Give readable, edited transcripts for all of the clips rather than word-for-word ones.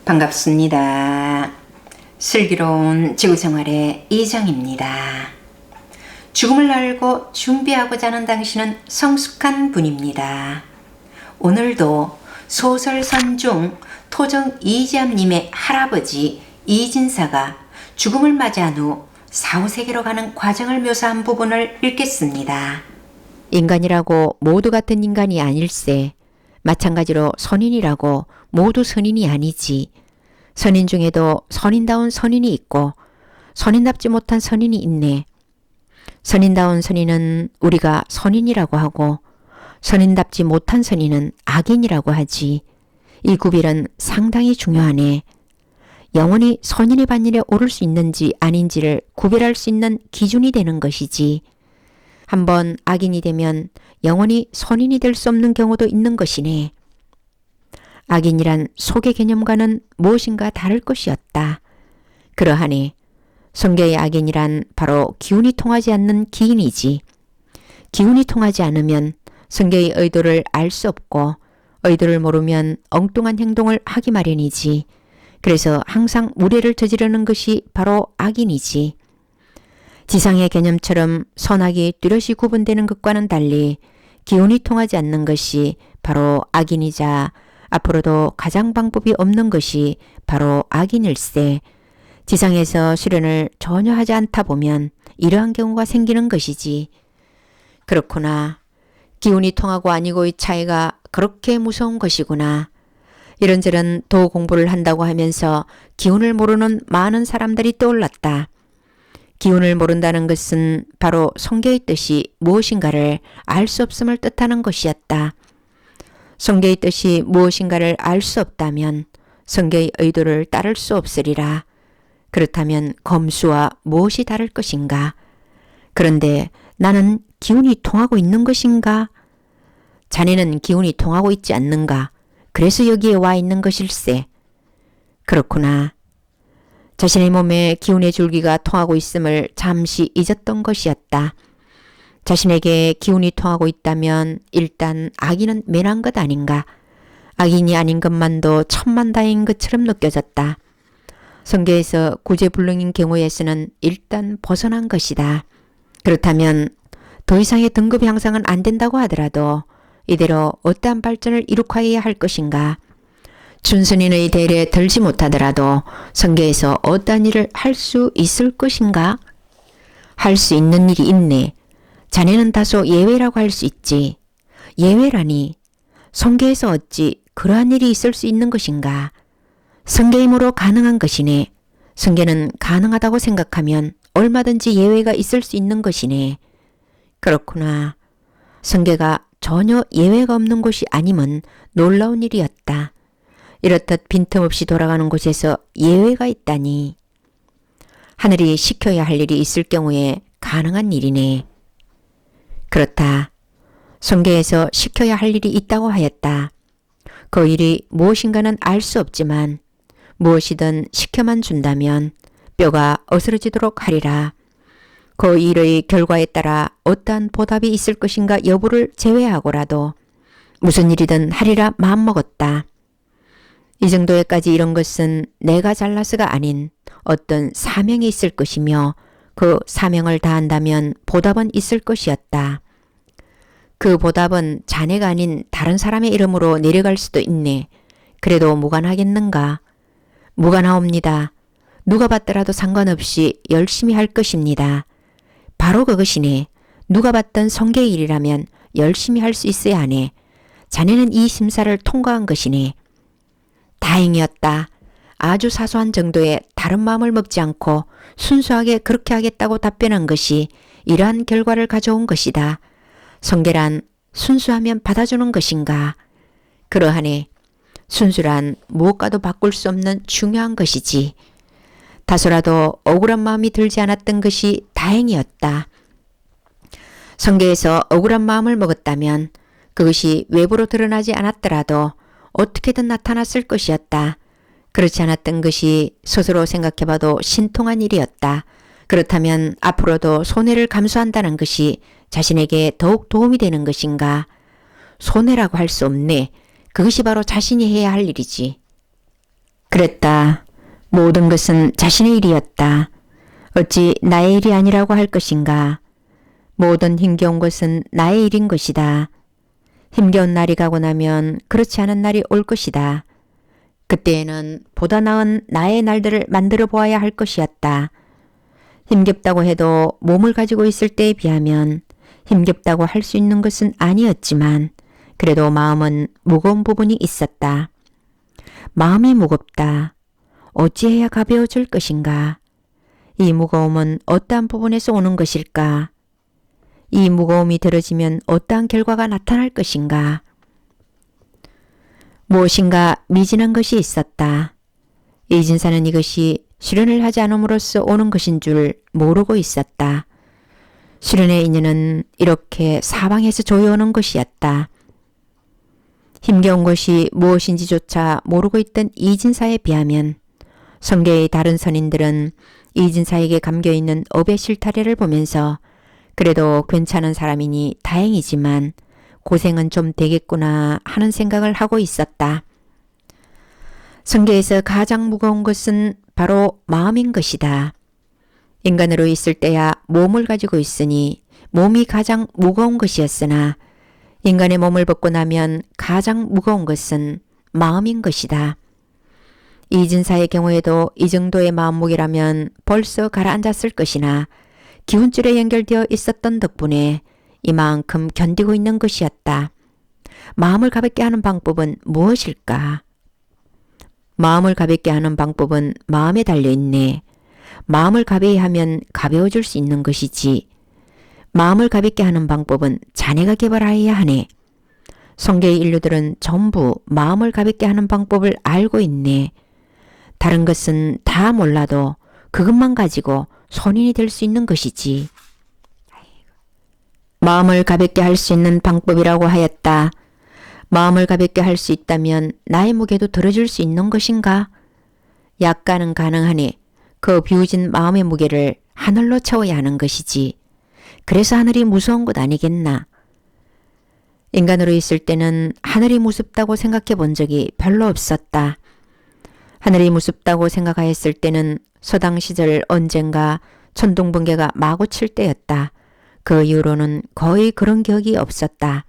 반갑습니다. 슬기로운 지구생활의 이정입니다. 죽음을 알고 준비하고자 하는 당신은 성숙한 분입니다. 오늘도 소설선 중 토정 이지암님의 할아버지 이진사가 죽음을 맞이한 후 사후세계로 가는 과정을 묘사한 부분을 읽겠습니다. 인간이라고 모두 같은 인간이 아닐세. 마찬가지로 선인이라고 모두 선인이 아니지. 선인 중에도 선인다운 선인이 있고 선인답지 못한 선인이 있네. 선인다운 선인은 우리가 선인이라고 하고 선인답지 못한 선인은 악인이라고 하지. 이 구별은 상당히 중요하네. 영원히 선인의 반열에 오를 수 있는지 아닌지를 구별할 수 있는 기준이 되는 것이지. 한번 악인이 되면 영원히 선인이 될 수 없는 경우도 있는 것이네. 악인이란 속의 개념과는 무엇인가 다를 것이었다. 그러하니 성경의 악인이란 바로 기운이 통하지 않는 기인이지. 기운이 통하지 않으면 성경의 의도를 알 수 없고 의도를 모르면 엉뚱한 행동을 하기 마련이지. 그래서 항상 무례를 저지르는 것이 바로 악인이지. 지상의 개념처럼 선악이 뚜렷이 구분되는 것과는 달리 기운이 통하지 않는 것이 바로 악인이자 앞으로도 가장 방법이 없는 것이 바로 악인일세. 지상에서 수련을 전혀 하지 않다 보면 이러한 경우가 생기는 것이지. 그렇구나. 기운이 통하고 아니고의 차이가 그렇게 무서운 것이구나. 이런저런 도 공부를 한다고 하면서 기운을 모르는 많은 사람들이 떠올랐다. 기운을 모른다는 것은 바로 성경의 뜻이 무엇인가를 알 수 없음을 뜻하는 것이었다. 성경의 뜻이 무엇인가를 알 수 없다면 성경의 의도를 따를 수 없으리라. 그렇다면 검수와 무엇이 다를 것인가? 그런데 나는 기운이 통하고 있는 것인가? 자네는 기운이 통하고 있지 않는가? 그래서 여기에 와 있는 것일세. 그렇구나. 자신의 몸에 기운의 줄기가 통하고 있음을 잠시 잊었던 것이었다. 자신에게 기운이 통하고 있다면 일단 악인은 매난 것 아닌가. 악인이 아닌 것만도 천만다행인 것처럼 느껴졌다. 성경에서 구제불능인 경우에서는 일단 벗어난 것이다. 그렇다면 더 이상의 등급 향상은 안 된다고 하더라도 이대로 어떠한 발전을 이룩하여야 할 것인가. 준선인의 대례에 들지 못하더라도 성경에서 어떠한 일을 할 수 있을 것인가? 할 수 있는 일이 있네. 자네는 다소 예외라고 할 수 있지. 예외라니 성경에서 어찌 그러한 일이 있을 수 있는 것인가? 성경의 힘으로 가능한 것이네. 성경은 가능하다고 생각하면 얼마든지 예외가 있을 수 있는 것이네. 그렇구나. 성경가 전혀 예외가 없는 곳이 아님은 놀라운 일이었다. 이렇듯 빈틈없이 돌아가는 곳에서 예외가 있다니. 하늘이 시켜야 할 일이 있을 경우에 가능한 일이네. 그렇다. 성경에서 시켜야 할 일이 있다고 하였다. 그 일이 무엇인가는 알 수 없지만 무엇이든 시켜만 준다면 뼈가 어스러지도록 하리라. 그 일의 결과에 따라 어떠한 보답이 있을 것인가 여부를 제외하고라도 무슨 일이든 하리라 마음먹었다. 이 정도에까지 이런 것은 내가 잘나서가 아닌 어떤 사명이 있을 것이며 그 사명을 다한다면 보답은 있을 것이었다. 그 보답은 자네가 아닌 다른 사람의 이름으로 내려갈 수도 있네. 그래도 무관하겠는가? 무관하옵니다. 누가 받더라도 상관없이 열심히 할 것입니다. 바로 그것이네. 누가 받던 성계의 일이라면 열심히 할 수 있어야 하네. 자네는 이 심사를 통과한 것이네. 다행이었다. 아주 사소한 정도의 다른 마음을 먹지 않고 순수하게 그렇게 하겠다고 답변한 것이 이러한 결과를 가져온 것이다. 성계란 순수하면 받아주는 것인가? 그러하네. 순수란 무엇과도 바꿀 수 없는 중요한 것이지. 다소라도 억울한 마음이 들지 않았던 것이 다행이었다. 성계에서 억울한 마음을 먹었다면 그것이 외부로 드러나지 않았더라도 어떻게든 나타났을 것이었다. 그렇지 않았던 것이 스스로 생각해봐도 신통한 일이었다. 그렇다면 앞으로도 손해를 감수한다는 것이 자신에게 더욱 도움이 되는 것인가? 손해라고 할 수 없네. 그것이 바로 자신이 해야 할 일이지. 그랬다. 모든 것은 자신의 일이었다. 어찌 나의 일이 아니라고 할 것인가. 모든 힘겨운 것은 나의 일인 것이다. 힘겨운 날이 가고 나면 그렇지 않은 날이 올 것이다. 그때에는 보다 나은 나의 날들을 만들어 보아야 할 것이었다. 힘겹다고 해도 몸을 가지고 있을 때에 비하면 힘겹다고 할 수 있는 것은 아니었지만 그래도 마음은 무거운 부분이 있었다. 마음이 무겁다. 어찌해야 가벼워질 것인가? 이 무거움은 어떠한 부분에서 오는 것일까? 이 무거움이 들어지면 어떠한 결과가 나타날 것인가? 무엇인가 미진한 것이 있었다. 이진사는 이것이 실현을 하지 않음으로써 오는 것인 줄 모르고 있었다. 실현의 인연은 이렇게 사방에서 조여오는 것이었다. 힘겨운 것이 무엇인지조차 모르고 있던 이진사에 비하면 성계의 다른 선인들은 이진사에게 감겨있는 업의 실타래를 보면서 그래도 괜찮은 사람이니 다행이지만 고생은 좀 되겠구나 하는 생각을 하고 있었다. 성계에서 가장 무거운 것은 바로 마음인 것이다. 인간으로 있을 때야 몸을 가지고 있으니 몸이 가장 무거운 것이었으나 인간의 몸을 벗고 나면 가장 무거운 것은 마음인 것이다. 이진사의 경우에도 이 정도의 마음무게라면 벌써 가라앉았을 것이나 기운줄에 연결되어 있었던 덕분에 이만큼 견디고 있는 것이었다. 마음을 가볍게 하는 방법은 무엇일까? 마음을 가볍게 하는 방법은 마음에 달려있네. 마음을 가벼이 하면 가벼워질 수 있는 것이지. 마음을 가볍게 하는 방법은 자네가 개발하여야 하네. 성계의 인류들은 전부 마음을 가볍게 하는 방법을 알고 있네. 다른 것은 다 몰라도 그것만 가지고 선인이 될 수 있는 것이지. 마음을 가볍게 할 수 있는 방법이라고 하였다. 마음을 가볍게 할 수 있다면 나의 무게도 들어줄 수 있는 것인가? 약간은 가능하니 그 비우진 마음의 무게를 하늘로 채워야 하는 것이지. 그래서 하늘이 무서운 것 아니겠나? 인간으로 있을 때는 하늘이 무섭다고 생각해 본 적이 별로 없었다. 하늘이 무섭다고 생각하였을 때는 서당 시절 언젠가 천둥번개가 마구 칠 때였다. 그 이후로는 거의 그런 기억이 없었다.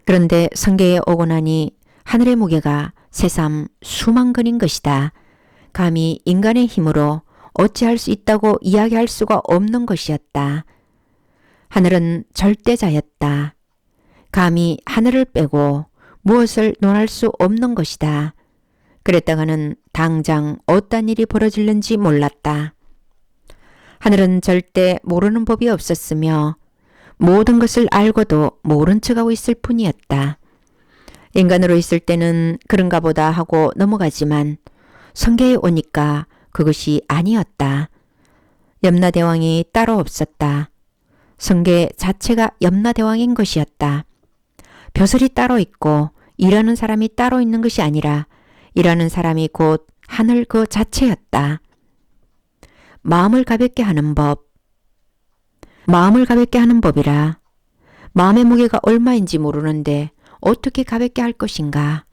그런데 성계에 오고 나니 하늘의 무게가 새삼 수만 근인 것이다. 감히 인간의 힘으로 어찌할 수 있다고 이야기할 수가 없는 것이었다. 하늘은 절대자였다. 감히 하늘을 빼고 무엇을 논할 수 없는 것이다. 그랬다가는 당장 어떤 일이 벌어질는지 몰랐다. 하늘은 절대 모르는 법이 없었으며 모든 것을 알고도 모른 척하고 있을 뿐이었다. 인간으로 있을 때는 그런가 보다 하고 넘어가지만 성계에 오니까 그것이 아니었다. 염라대왕이 따로 없었다. 성계 자체가 염라대왕인 것이었다. 벼슬이 따로 있고 일하는 사람이 따로 있는 것이 아니라 일하는 사람이 곧 하늘 그 자체였다. 마음을 가볍게 하는 법. 마음을 가볍게 하는 법이라. 마음의 무게가 얼마인지 모르는데 어떻게 가볍게 할 것인가.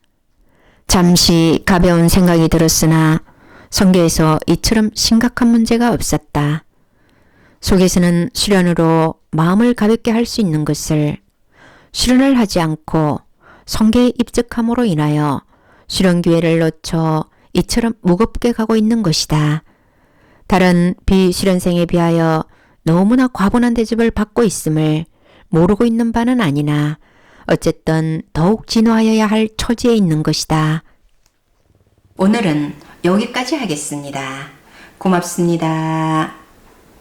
잠시 가벼운 생각이 들었으나 성계에서 이처럼 심각한 문제가 없었다. 속에서는 실현으로 마음을 가볍게 할 수 있는 것을 실현을 하지 않고 성계에 입적함으로 인하여 실현 기회를 놓쳐 이처럼 무겁게 가고 있는 것이다. 다른 비실현생에 비하여 너무나 과분한 대접을 받고 있음을 모르고 있는 바는 아니나 어쨌든 더욱 진화하여야 할 처지에 있는 것이다. 오늘은 여기까지 하겠습니다. 고맙습니다.